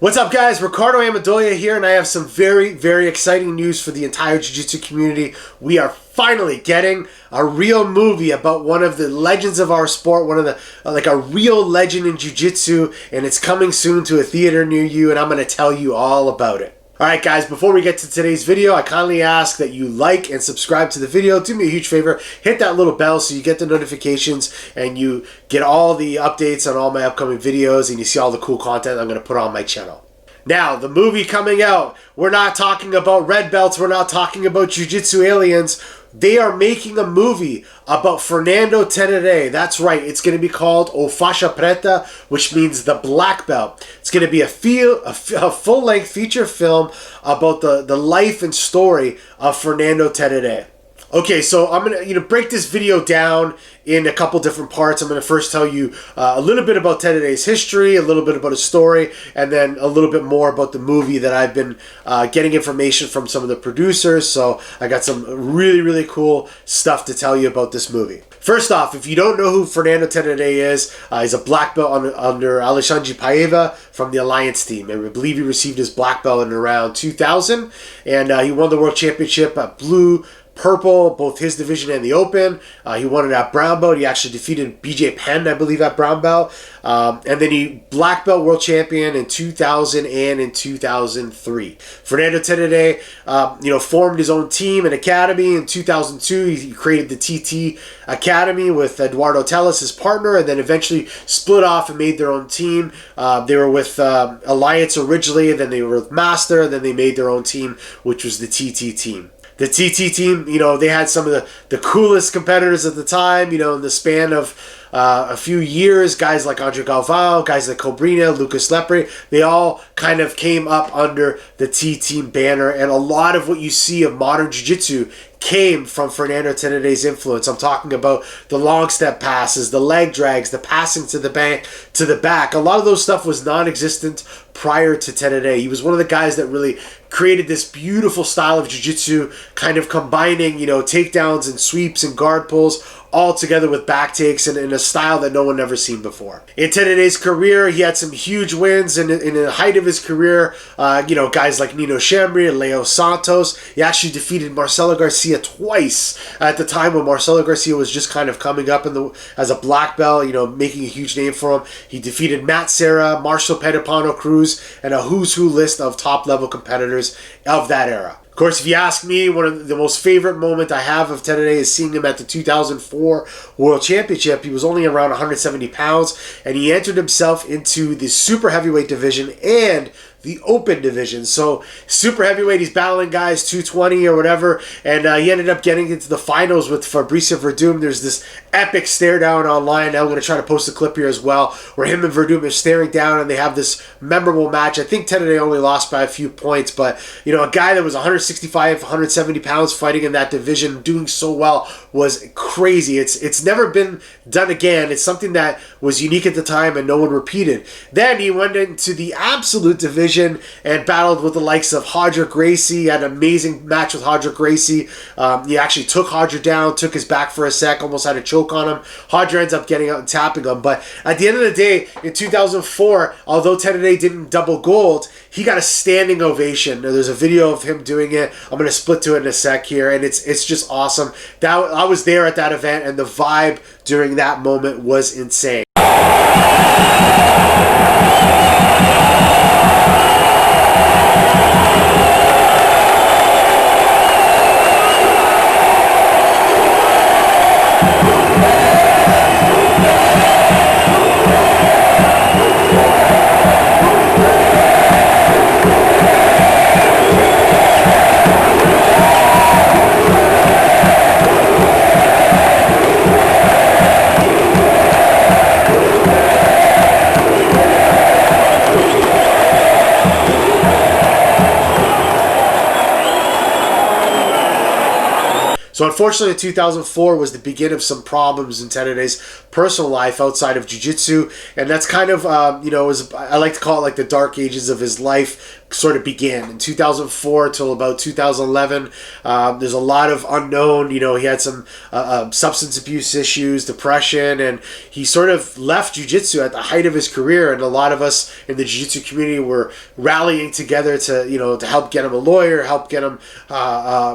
What's up, guys? Ricardo Amendolia here, and I have some very, very exciting news for the entire Jiu-Jitsu community. We are finally getting a real movie about one of the legends of our sport, one of the, like a real legend in Jiu-Jitsu, and it's coming soon to a theater near you, and I'm going to tell you all about it. Alright guys, before we get to today's video, I kindly ask that you like and subscribe to the video. Do me a huge favor, hit that little bell so you get the notifications and you get all the updates on all my upcoming videos and you see all the cool content I'm going to put on my channel. Now, the movie coming out, we're not talking about red belts, we're not talking about Jiu-Jitsu aliens. They are making a movie about Fernando Terere. That's right, it's going to be called O Faixa Preta, which means the black belt. It's going to be a full-length feature film about the life and story of Fernando Terere. Okay, so I'm going to break this video down in a couple different parts. I'm going to first tell you a little bit about Terere's history, a little bit about his story, and then a little bit more about the movie that I've been getting information from some of the producers. So I got some really, really cool stuff to tell you about this movie. First off, if you don't know who Fernando Tererê is, he's a black belt under Alexnadre Paiva from the Alliance team. And I believe he received his black belt in around 2000. And he won the World Championship at blue, purple, both his division and the open. He won it at brown belt. He actually defeated BJ Penn, I believe, at brown belt. And then he black belt world champion in 2000 and in 2003. Fernando Tererê, formed his own team and academy in 2002. He created the TT Academy with Eduardo Teles, his partner, and then eventually split off and made their own team. They were with Alliance originally, and then they were with Master, and then they made their own team, which was the TT team. The TT team, they had some of the coolest competitors at the time, in the span of a few years. Guys like André Galvao, guys like Cobrina, Lucas Lepre, they all kind of came up under the T-Team banner. And a lot of what you see of modern Jiu-Jitsu came from Fernando Terere's influence. I'm talking about the long step passes, the leg drags, the passing to the back. A lot of those stuff was non-existent prior to Terere. He was one of the guys that really created this beautiful style of Jiu-Jitsu, kind of combining, takedowns and sweeps and guard pulls all together with back takes and in a style that no one ever seen before. In Terere's career, he had some huge wins in the height of his career. Guys like Nino Chambry, Leo Santos. He actually defeated Marcelo Garcia twice at the time when Marcelo Garcia was just kind of coming up as a black belt, making a huge name for him. He defeated Matt Serra, Marshall Pedipano Cruz, and a who's who list of top-level competitors of that era. Of course, if you ask me, one of the most favorite moment I have of Terere is seeing him at the 2004 World Championship. He was only around 170 pounds, and he entered himself into the super heavyweight division and the open division. So super heavyweight, he's battling guys 220 or whatever, and he ended up getting into the finals with Fabricio Verdum. There's this epic stare down online. I'm going to try to post a clip here as well, where him and Verdum are staring down, and they have this memorable match. I think Terere only lost by a few points, but a guy that was 165, 170 pounds fighting in that division, doing so well, was crazy. It's never been done again. It's something that was unique at the time and no one repeated. Then he went into the absolute division and battled with the likes of Hodger Gracie. Had an amazing match with Hodger Gracie. He actually took Hodger down, took his back for a sec, almost had a choke on him. Hodger ends up getting out and tapping him. But at the end of the day, in 2004, although Terere didn't double gold, he got a standing ovation. There's a video of him doing it. I'm going to split to it in a sec here, and it's just awesome. I was there at that event, and the vibe during that moment was insane. So unfortunately, 2004 was the beginning of some problems in Terere's personal life outside of jiu-jitsu, and that's kind of, I like to call it like the dark ages of his life sort of began. In 2004 till about 2011, there's a lot of unknown, he had some substance abuse issues, depression, and he sort of left jiu-jitsu at the height of his career, and a lot of us in the jiu-jitsu community were rallying together to help get him a lawyer, help get him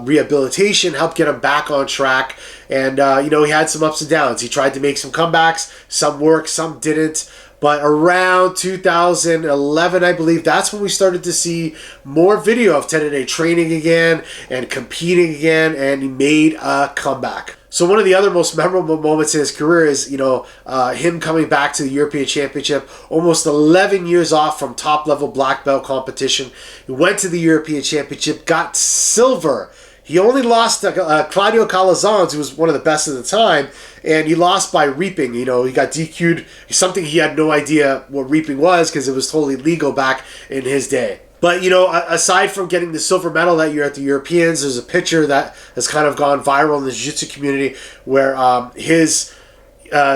rehabilitation, help get him back on track. And he had some ups and downs. He tried to make some comebacks. Some worked, some didn't. But around 2011, I believe, that's when we started to see more video of Terere training again and competing again, and he made a comeback. So one of the other most memorable moments in his career is, him coming back to the European Championship, almost 11 years off from top-level black belt competition. He went to the European Championship, got silver. He only lost to Claudio Calazans, who was one of the best at the time, and he lost by reaping. He got DQ'd, something he had no idea what reaping was because it was totally legal back in his day. But, aside from getting the silver medal that year at the Europeans, there's a picture that has kind of gone viral in the jiu-jitsu community where his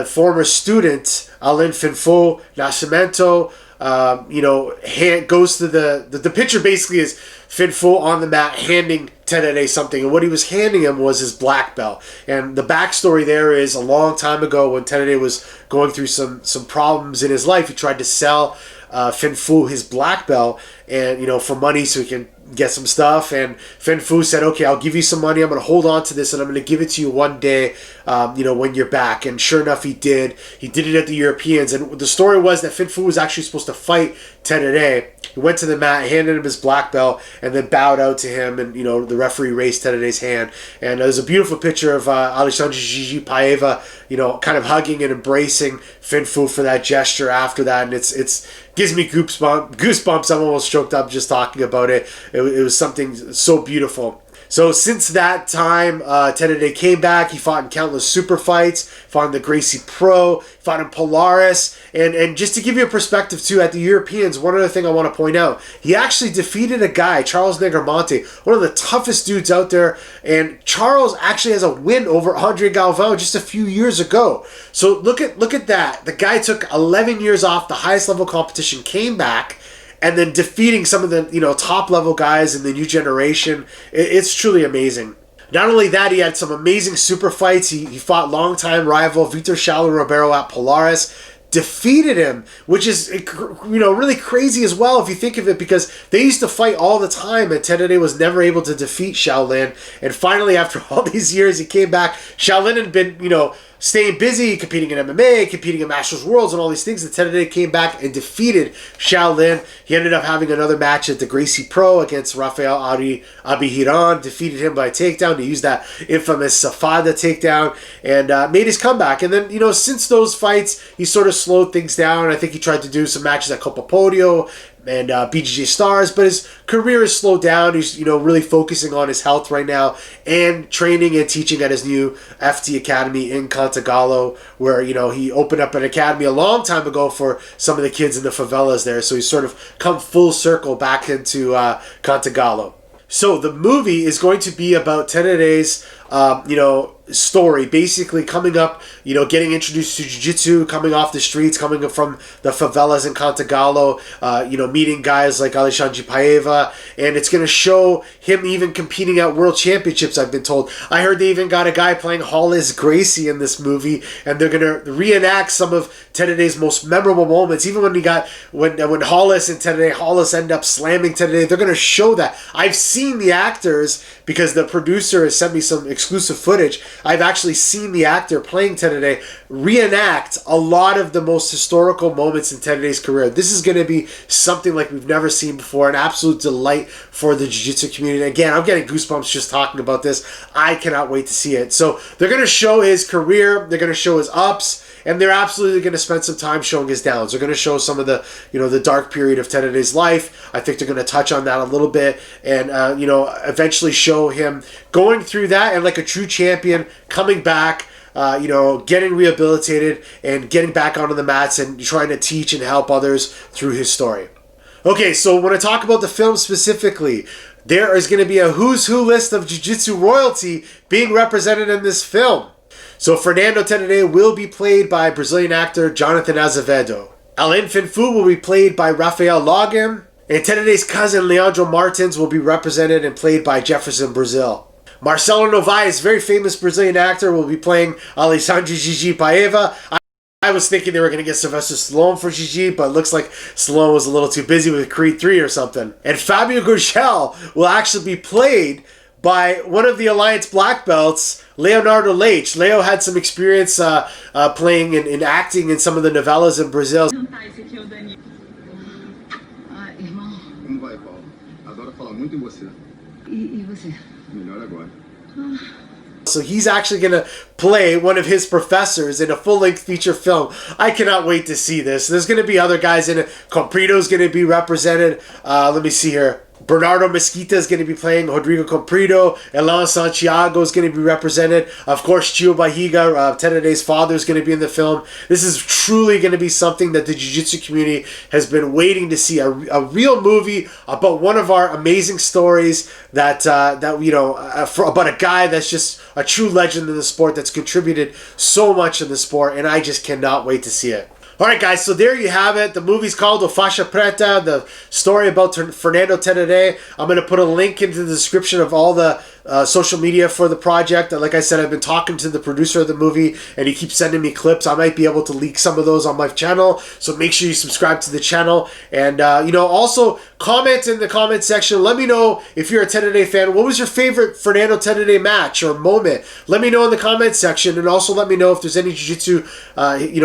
former student, Alain Finfou Nascimento, goes to the picture basically is Finfou on the mat handing Terere something, and what he was handing him was his black belt. And the backstory there is a long time ago when Terere was going through some problems in his life, he tried to sell Finfou his black belt and for money so he can get some stuff, and Finfou said, okay, I'll give you some money, I'm going to hold on to this and I'm going to give it to you one day when you're back. And sure enough, he did it at the Europeans. And the story was that Finfou was actually supposed to fight Terere. He went to the mat, handed him his black belt, and then bowed out to him, and the referee raised Terere's hand. And there's a beautiful picture of Alexnadre Gigi Paiva kind of hugging and embracing Finfou for that gesture after that, and it's gives me goosebumps. I'm almost choked up just talking about it. It was something so beautiful. So since that time, Terere came back. He fought in countless super fights, fought in the Gracie Pro, fought in Polaris. And just to give you a perspective too, at the Europeans, one other thing I want to point out, he actually defeated a guy, Charles Negromonte, one of the toughest dudes out there. And Charles actually has a win over André Galvao just a few years ago. So look at that. The guy took 11 years off the highest level competition, came back, and then defeating some of the top level guys in the new generation. It's truly amazing. Not only that, he had some amazing super fights. He fought longtime rival Vitor Shaolin Ribeiro at Polaris, defeated him, which is really crazy as well if you think of it, because they used to fight all the time and Terere was never able to defeat Shaolin. And finally, after all these years, he came back. Shaolin had been staying busy, competing in MMA, competing in Masters Worlds and all these things. And Terere came back and defeated Shaolin. He ended up having another match at the Gracie Pro against Raphael Abihiran, defeated him by takedown. He used that infamous Safada takedown and made his comeback. And then, since those fights, he sort of slowed things down. I think he tried to do some matches at Copa Podio and BJJ Stars, but his career has slowed down. He's really focusing on his health right now and training and teaching at his new FT Academy in Cantagalo, where he opened up an academy a long time ago for some of the kids in the favelas there. So he's sort of come full circle back into Cantagalo. So the movie is going to be about Terere's story, basically coming up, getting introduced to jiu-jitsu, coming off the streets, coming up from the favelas in Cantagalo, meeting guys like Alexnadre Paiva, and it's going to show him even competing at world championships, I've been told. I heard they even got a guy playing Hollis Gracie in this movie, and they're going to reenact some of Terere's most memorable moments, even when Hollis and Hollis end up slamming Terere. They're going to show that. I've seen the actors, because the producer has sent me some exclusive footage. I've actually seen the actor playing Terere reenact a lot of the most historical moments in Terere's career. This is going to be something like we've never seen before, an absolute delight for the jiu-jitsu community. Again, I'm getting goosebumps just talking about this. I cannot wait to see it. So they're going to show his career, they're going to show his ups, and they're absolutely going to spend some time showing his downs. They're going to show some of the, the dark period of Terere's life. I think they're going to touch on that a little bit and, eventually show him going through that and like a true champion, coming back, getting rehabilitated and getting back onto the mats and trying to teach and help others through his story. Okay, so when I talk about the film specifically, there is going to be a who's who list of Jiu-Jitsu royalty being represented in this film. So Fernando Terere will be played by Brazilian actor Jonathan Azevedo. Finfou will be played by Raphael Logam. And Terere's cousin Leandro Martins will be represented and played by Jefferson, Brazil. Marcelo Novais, very famous Brazilian actor, will be playing Alexnadre Gigi Paiva. I was thinking they were going to get Sylvester Stallone for Gigi, but it looks like Stallone was a little too busy with Creed 3 or something. And Fabio Gurgel will actually be played by one of the Alliance black belts, Leonardo Leite. Leo had some experience playing and acting in some of the novellas in Brazil. Como vai, Paulo? Adoro falar muito em você. E você? Melhor agora. So he's actually going to play one of his professors in a full-length feature film. I cannot wait to see this. There's going to be other guys in it. Comprido's going to be represented. Let me see here. Bernardo Mesquita is going to be playing Rodrigo Comprido. Elan Santiago is going to be represented. Of course, Tio Barriga, Terere's father, is going to be in the film. This is truly going to be something that the Jiu-Jitsu community has been waiting to see. A real movie about one of our amazing stories that about a guy that's just a true legend in the sport that's contributed so much in the sport, and I just cannot wait to see it. Alright guys, so there you have it. The movie's called O Faixa Preta, the story about Fernando Terere. I'm going to put a link into the description of all the social media for the project. Like I said, I've been talking to the producer of the movie, and he keeps sending me clips. I might be able to leak some of those on my channel, so make sure you subscribe to the channel. And, also comment in the comment section. Let me know if you're a Terere fan. What was your favorite Fernando Terere match or moment? Let me know in the comment section, and also let me know if there's any Jiu-Jitsu,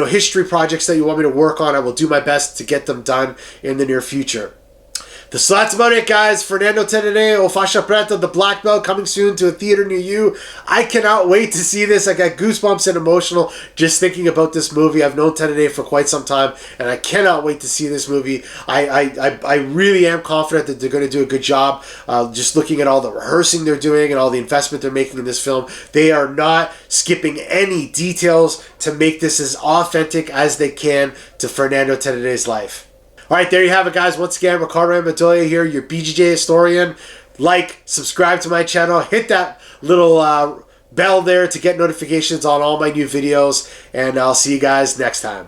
history projects that you want me to work on. I will do my best to get them done in the near future. So that's about it, guys. Fernando Terere, O Faixa Preta, the black belt, coming soon to a theater near you. I cannot wait to see this. I got goosebumps and emotional just thinking about this movie. I've known Terere for quite some time, and I cannot wait to see this movie. I really am confident that they're going to do a good job. Just looking at all the rehearsing they're doing and all the investment they're making in this film, they are not skipping any details to make this as authentic as they can to Fernando Terere's life. Alright, there you have it, guys. Once again, Ricardo Montoya here, your BJJ historian. Like, subscribe to my channel, hit that little bell there to get notifications on all my new videos, and I'll see you guys next time.